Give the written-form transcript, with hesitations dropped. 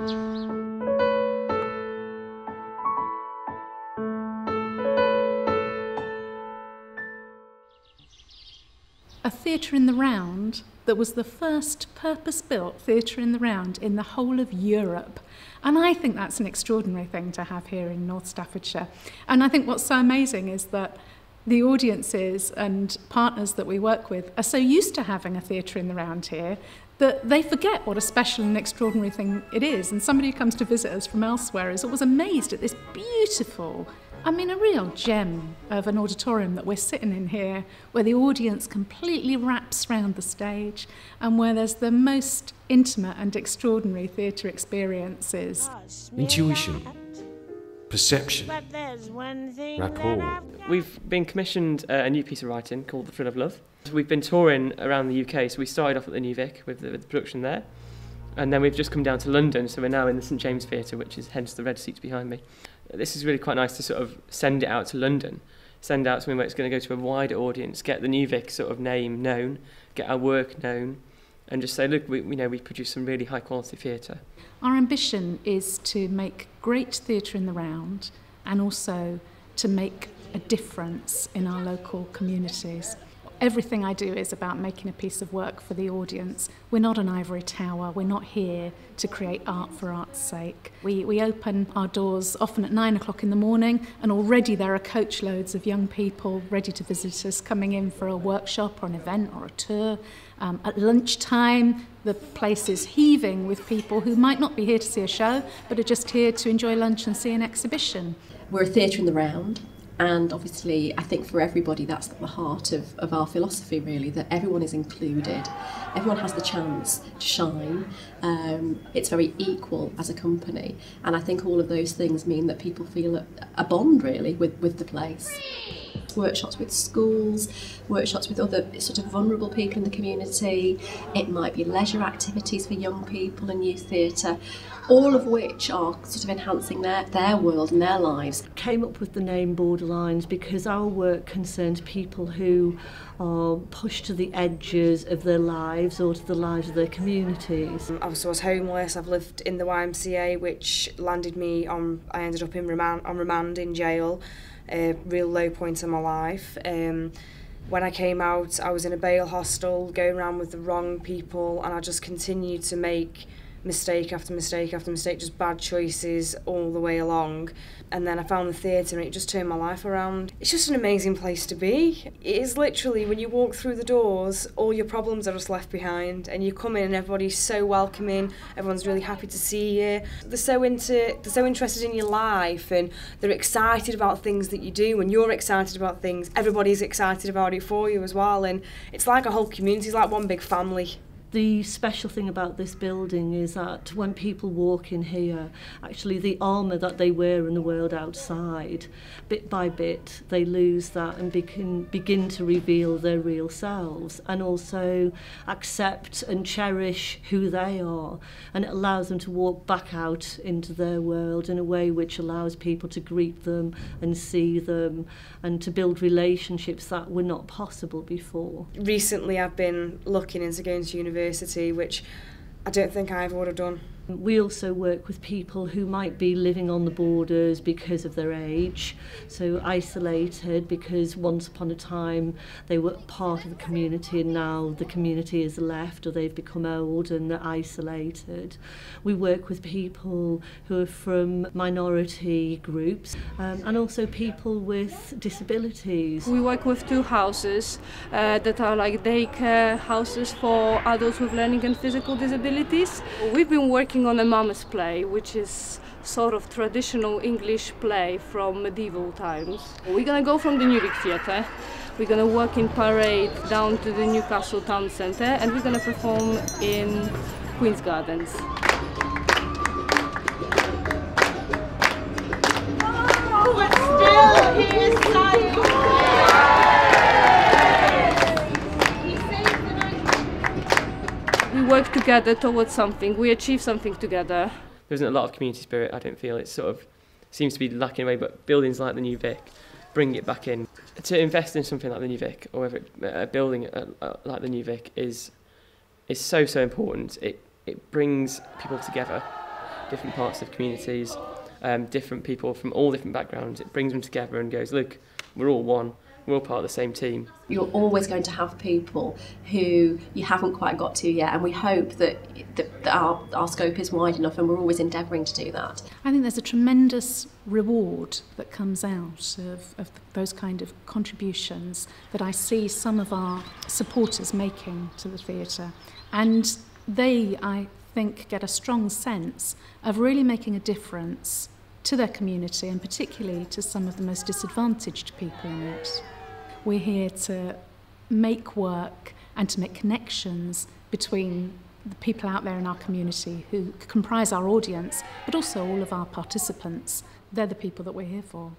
A theatre in the round that was the first purpose-built theatre in the round in the whole of Europe. And I think that's an extraordinary thing to have here in North Staffordshire. And I think what's so amazing is that the audiences and partners that we work with are so used to having a theatre in the round here that they forget what a special and extraordinary thing it is. And somebody who comes to visit us from elsewhere is always amazed at this beautiful, a real gem of an auditorium that we're sitting in here, where the audience completely wraps round the stage and where there's the most intimate and extraordinary theatre experiences. Intuition, perception, rapport. We've been commissioned a new piece of writing called The Thrill of Love. We've been touring around the UK, so we started off at the New Vic with the production there, and then we've just come down to London, so we're now in the St James Theatre, which is hence the red seats behind me. This is really quite nice to sort of send it out to London, send out something where it's going to go to a wider audience, get the New Vic sort of name known, get our work known, and just say, look, we produce some really high quality theatre. Our ambition is to make great theatre in the round and also to make a difference in our local communities. Everything I do is about making a piece of work for the audience. We're not an ivory tower, we're not here to create art for art's sake. We open our doors often at 9 o'clock in the morning, and already there are coachloads of young people ready to visit us, coming in for a workshop or an event or a tour. At lunchtime, the place is heaving with people who might not be here to see a show, but are just here to enjoy lunch and see an exhibition. We're a theatre in the round. And obviously, I think for everybody, that's at the heart of our philosophy, really, that everyone is included, everyone has the chance to shine. It's very equal as a company, and I think all of those things mean that people feel a bond, really, with the place. Workshops with schools, workshops with other sort of vulnerable people in the community. It might be leisure activities for young people and youth theatre, all of which are sort of enhancing their world and their lives. Came up with the name Borderlines because our work concerns people who are pushed to the edges of their lives or to the lives of their communities. I was homeless. I've lived in the YMCA, which landed me on, I ended up on remand in jail. A real low point in my life. When I came out, I was in a bail hostel, going around with the wrong people, and I just continued to make mistake after mistake after mistake, just bad choices all the way along. And then I found the theatre and it just turned my life around. It's just an amazing place to be. It is literally, when you walk through the doors, all your problems are just left behind, and you come in and everybody's so welcoming, everyone's really happy to see you. They're so interested in your life, and they're excited about things that you do, and you're excited about things. Everybody's excited about it for you as well, and it's like a whole community, it's like one big family. The special thing about this building is that when people walk in here, actually the armour that they wear in the world outside, bit by bit, they lose that and begin to reveal their real selves, and also accept and cherish who they are. And it allows them to walk back out into their world in a way which allows people to greet them and see them and to build relationships that were not possible before. Recently I've been looking into going to university, which I don't think I ever would have done. We also work with people who might be living on the borders because of their age, so isolated because once upon a time they were part of the community and now the community is left, or they've become old and they're isolated. We work with people who are from minority groups and also people with disabilities. We work with two houses that are like daycare houses for adults with learning and physical disabilities. We've been working on a mama's play, which is sort of traditional English play from medieval times. We're gonna go from the New Vic Theatre, we're gonna work in Parade down to the Newcastle Town Centre, and we're gonna perform in Queen's Gardens. Oh, we're still here, We work together towards something, we achieve something together. There isn't a lot of community spirit, I don't feel. It sort of seems to be lacking away, but buildings like the New Vic bring it back in. To invest in something like the New Vic, or whether a building like the New Vic is so important. It brings people together. different parts of communities, different people from all different backgrounds. It brings them together and goes, look, we're all one, we're all part of the same team. You're always going to have people who you haven't quite got to yet, and we hope that our scope is wide enough, and we're always endeavouring to do that. I think there's a tremendous reward that comes out of those kind of contributions that I see some of our supporters making to the theatre. And they, I think, get a strong sense of really making a difference to their community, and particularly to some of the most disadvantaged people in it. We're here to make work and to make connections between the people out there in our community who comprise our audience, but also all of our participants. They're the people that we're here for.